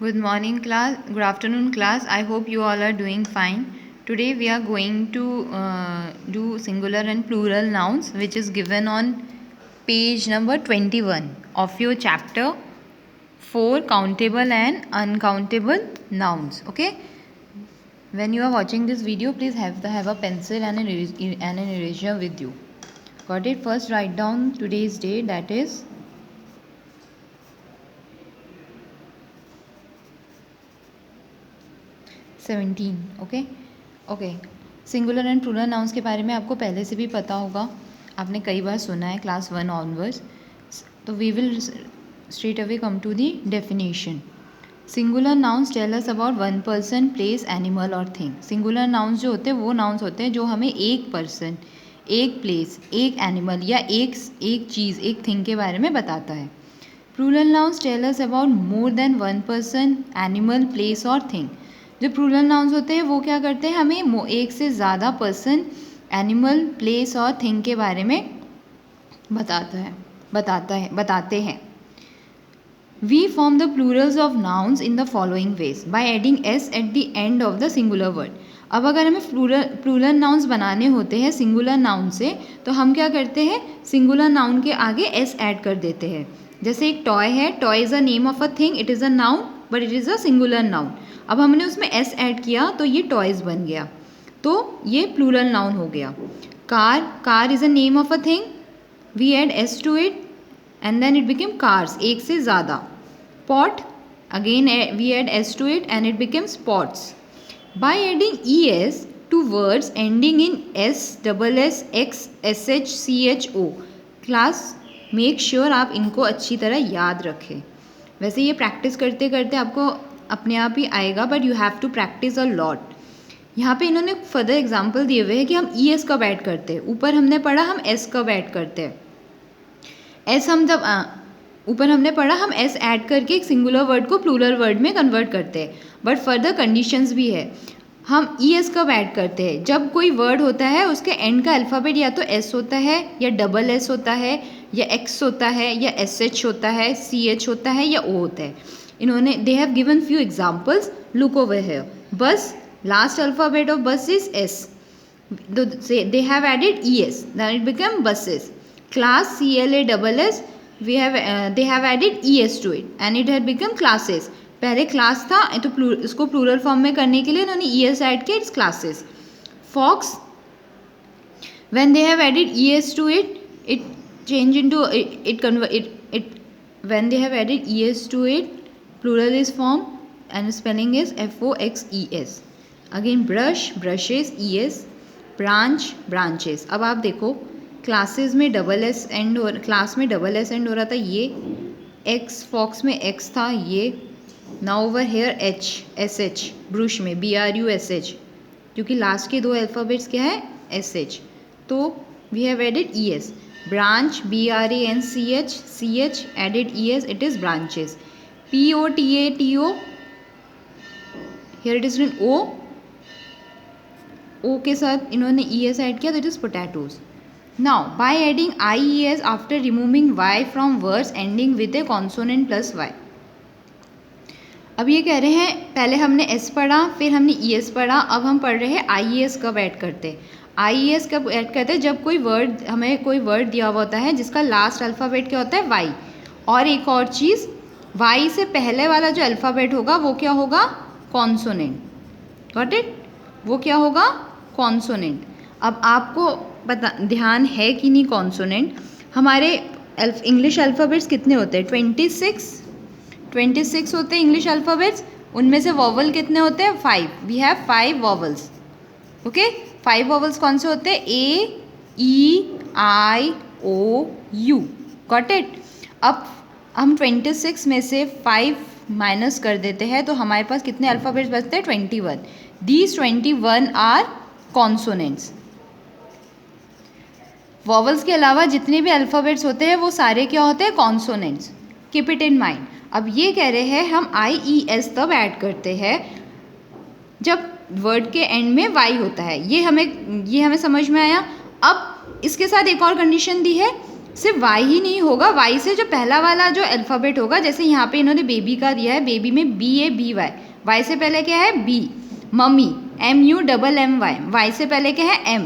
Good morning class, good afternoon class. I hope you all are doing fine. Today we are going to do singular and plural nouns which is given on page number 21 of your chapter 4 countable and uncountable nouns. Okay. When you are watching this video, please have a pencil and an eraser with you. Got it? First write down today's date, that is 17. Okay. Singular and plural nouns के बारे में आपको पहले से भी पता होगा, आपने कई बार सुना है क्लास 1 ऑनवर्ड्स. तो we will straight away come to the definition. Singular nouns tell us about one person, place, animal और थिंग. सिंगुलर नाउन्स जो होते हैं वो नाउन्स होते हैं जो हमें एक पर्सन, एक प्लेस, एक एनिमल या एक चीज़, एक थिंग के बारे में बताता है. Plural nouns tell us about more than one person, animal, place और थिंग. जो प्लूरल नाउन्स होते हैं वो क्या करते हैं, हमें एक से ज़्यादा पर्सन, एनिमल, प्लेस और थिंग के बारे में बताते हैं. We form the plurals of nouns in the following ways by adding s at the end of the singular word. अब अगर हमें प्लूरल नाउन्स बनाने होते हैं सिंगुलर नाउन से, तो हम क्या करते हैं, सिंगुलर नाउन के आगे s ऐड कर देते हैं. जैसे एक टॉय है, toy is a name of a thing, it is a noun but it is a singular noun. अब हमने उसमें s ऐड किया तो ये टॉयज़ बन गया, तो ये प्लूरल नाउन हो गया. Car is a name of a thing, we add s to it and then it became cars, एक से ज़्यादा. Pot, again we add s to it and it becomes pots. By adding es to words ending in s, double s, x, sh, ch, o, class make sure आप इनको अच्छी तरह याद रखें. वैसे ये प्रैक्टिस करते करते आपको अपने आप ही आएगा, but you have to practice a lot. यहाँ पे इन्होंने फर्दर एग्जाम्पल दिए हुए हैं कि हम es कब ऐड करते हैं. ऊपर हमने पढ़ा हम s कब ऐड करते हैं. s हम जब ऊपर हमने पढ़ा हम s ऐड करके एक सिंगुलर वर्ड को प्लूरल वर्ड में कन्वर्ट करते हैं, बट फर्दर कंडीशंस भी है. हम es कब ऐड करते हैं, जब कोई वर्ड होता है उसके एंड का अल्फ़ाबेट या तो s होता है या डबल s होता है या x होता है या sh होता है, ch होता है या o होता है. इन्होंने they have given few examples, look over here. Bus, last alphabet of bus is s, they have added es, then it become buses. Class, CLA double S, they have added es to it and it had become classes. पहले class था तो इसको plural form में करने के लिए इन्होंने es add किया, it's classes. Fox, when they have added es to it, it change into when they have added es to it, plural is formed and spelling is foxes. Again brush, brushes, es. branch, branches. अब आप देखो classes में double S and हो, class में double S and हो रहा था, ये एक्स, फॉक्स में एक्स था, ये now over here h, s h, brush में BRUSH, क्योंकि लास्ट के दो अल्फ़ाबेट्स क्या है, SH, तो we have added ES. Branch, BRANCH, added ES, it is branches. POTATO, here it is written O के साथ इन्होंने ES ऐड किया, तो it is potatoes. Now, by adding IES after removing Y from words ending with a consonant plus Y. अब ये कह रहे हैं पहले हमने S पढ़ा, फिर हमने ES पढ़ा, अब हम पढ़ रहे हैं IES कब ऐड करते हैं. IES कब ऐड करते हैं, जब कोई वर्ड, हमें कोई वर्ड दिया हुआ होता है जिसका लास्ट अल्फ़ाबेट क्या होता है, Y. और एक और चीज़, Y से पहले वाला जो अल्फ़ाबेट होगा वो क्या होगा, कॉन्सोनेंट. गॉट इट, वो क्या होगा, कॉन्सोनेंट. अब आपको ध्यान है कि नहीं, कॉन्सोनेंट हमारे इंग्लिश अल्फ़ाबेट्स कितने होते हैं, 26 होते हैं इंग्लिश अल्फ़ाबेट्स. उनमें से वॉवल कितने होते हैं, 5. We have 5 vowels. Okay, 5 vowels कौन से होते हैं, AEIOU. Got it. अब हम 26 में से 5 माइनस कर देते हैं तो हमारे पास कितने अल्फ़ाबेट्स बचते हैं, 21. These 21 are consonants. वॉवल्स के अलावा जितने भी अल्फ़ाबेट्स होते हैं वो सारे क्या होते हैं, consonants. Keep it in mind. अब ये कह रहे हैं हम IES तब ऐड करते हैं जब वर्ड के एंड में Y होता है. ये हमें समझ में आया. अब इसके साथ एक और कंडीशन दी है, सिर्फ वाई ही नहीं होगा, वाई से जो पहला वाला जो अल्फ़ाबेट होगा, जैसे यहाँ पे इन्होंने बेबी का दिया है, बेबी में BABY, वाई से पहले क्या है B, मम्मी MUMMY, वाई से पहले क्या है M,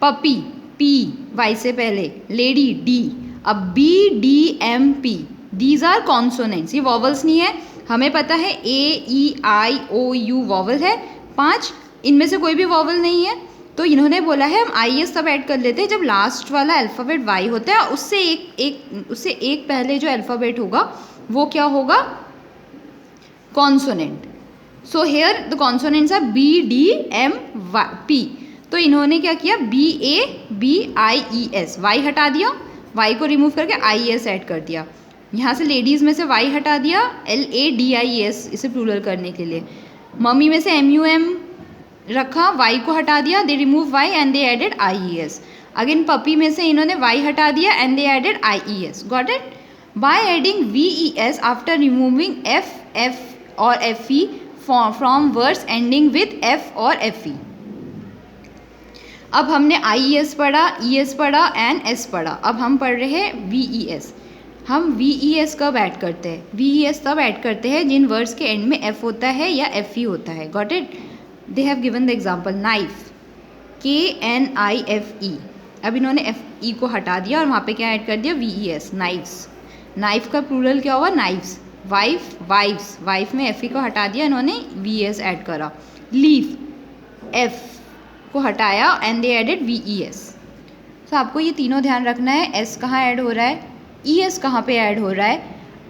पपी P, वाई से पहले, लेडी D, अब BDMP, दीज आर कॉन्सोनेंट्स, ये वॉवल्स नहीं है, हमें पता है AEIOU वॉवल है 5, इनमें से कोई भी वॉवल नहीं है, तो इन्होंने बोला है हम IS तब ऐड कर लेते हैं जब लास्ट वाला अल्फ़ाबेट वाई होता है, उससे एक पहले जो अल्फ़ाबेट होगा वो क्या होगा, consonant. So here the consonants are BDMP। तो इन्होंने क्या किया, BABIES, वाई हटा दिया, वाई को रिमूव करके IES ऐड कर दिया, यहाँ से लेडीज़ में से वाई हटा दिया, LADIES इसे प्लूरल करने के लिए, मम्मी में से MUM रखा, वाई को हटा दिया, they remove y and they added IES। Again puppy में से इन्होंने वाई हटा दिया and they added IES। Got it? By adding VES after removing FF और FE from words ending with F और FE। अब हमने IES पढ़ा, ES पढ़ा एंड S पढ़ा, अब हम पढ़ रहे हैं VES। हम VES कब ऐड करते हैं? VES तब ऐड करते हैं जिन वर्ड्स के एंड में F होता है या FE होता है। Got it? They have given the example knife, KNIFE, अब इन्होंने FE को हटा दिया और वहाँ पे क्या ऐड कर दिया, VES, नाइफ्स। नाइफ का प्लूरल क्या हुआ, नाइफ्स। वाइफ, वाइफ्स, वाइफ में FE को हटा दिया, इन्होंने VES ऐड करा। लीफ, F को हटाया एंड दे एडेड VES। तो आपको ये तीनों ध्यान रखना है, S कहाँ ऐड हो रहा है, ES कहाँ पे ऐड हो रहा है,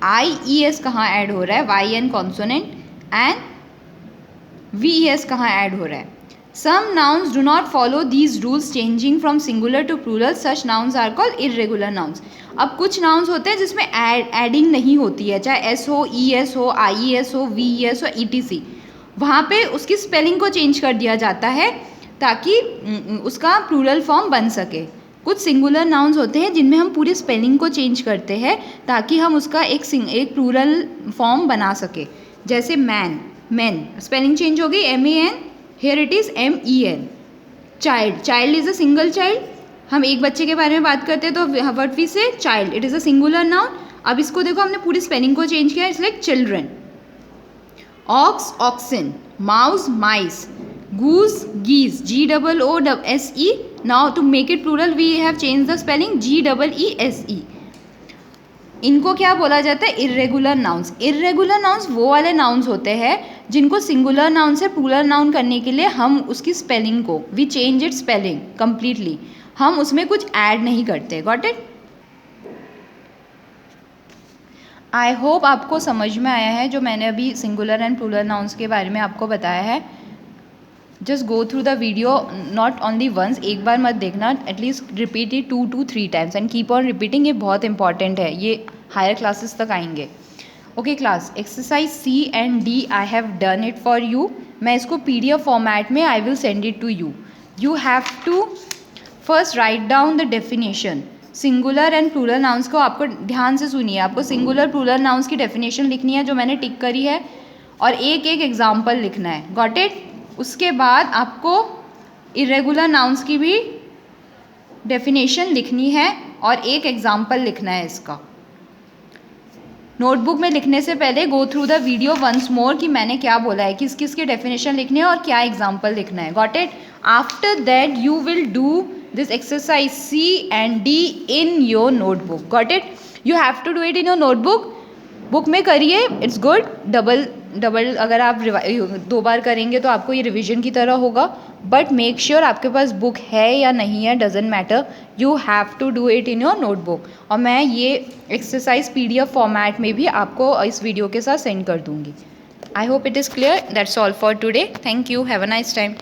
IES कहाँ ऐड हो रहा है, YN कॉन्सोनेंट, एंड VES कहाँ ऐड हो रहा है। Some nouns do not follow these rules changing from singular to plural. Such nouns are called irregular nouns. अब कुछ nouns होते हैं जिसमें एडिंग नहीं होती है, चाहे S हो, ES हो, IES हो, VES हो, ETC, वहाँ पे उसकी स्पेलिंग को चेंज कर दिया जाता है ताकि उसका प्लूरल फॉर्म बन सके। कुछ सिंगुलर नाउन्स होते हैं जिनमें हम पूरी स्पेलिंग को चेंज करते हैं ताकि हम उसका एक प्लूरल फॉर्म बना सके। जैसे मैन, मैन स्पेलिंग चेंज हो गई, MAN, here it is MEN। Child, child is a single child, हम एक बच्चे के बारे में बात करते हैं तो what we say, child, it is a singular noun. अब इसको देखो, हमने पूरी स्पेलिंग को चेंज किया, it's like children. Ox, oxen, mouse, mice, goose, geese, GOOSE। Now to make it plural we have change the spelling, GEESE। इनको क्या बोला जाता है, इर्रेगुलर नाउन्स। इर्रेगुलर नाउन्स वो वाले नाउन्स होते हैं जिनको सिंगुलर नाउन से प्लूरल नाउन करने के लिए हम उसकी स्पेलिंग को, we change it spelling completely, हम उसमें कुछ ऐड नहीं करते। Got it? आई होप आपको समझ में आया है जो मैंने अभी सिंगुलर एंड प्लूरल नाउन्स के बारे में आपको बताया है। Just go through the video, not only once, एक बार मत देखना, at least repeat it 2 to 3 times and keep on repeating. ये बहुत इंपॉर्टेंट है, ये हायर क्लासेस तक आएंगे। Okay class, exercise C and D I have done it for you. मैं इसको PDF फॉर्मेट में I will send it to you. You have to first write down the definition. Singular and plural nouns को आपको ध्यान से सुनिए, आपको singular plural nouns की डेफिनेशन लिखनी है जो मैंने टिक करी है, और एक एक एग्जाम्पल लिखना है। Got it? उसके बाद आपको इरेगुलर नाउन्स की भी डेफिनेशन लिखनी है और एक एग्जाम्पल लिखना है इसका। नोटबुक में लिखने से पहले go through the video once more कि मैंने क्या बोला है, किस किस की डेफिनेशन लिखनी है और क्या एग्जाम्पल लिखना है। Got it? After that you will do this exercise C and D in your notebook. Got it? You have to do it in your notebook. Book में करिए, इट्स गुड। डबल अगर आप 2 बार करेंगे तो आपको ये रिवीजन की तरह होगा, बट मेक श्योर आपके पास बुक है या नहीं है, doesn't matter, you have to do it in your notebook. और मैं ये एक्सरसाइज PDF फॉर्मेट में भी आपको इस वीडियो के साथ सेंड कर दूँगी। I hope it is clear. That's all for today. Thank you. Have a nice time.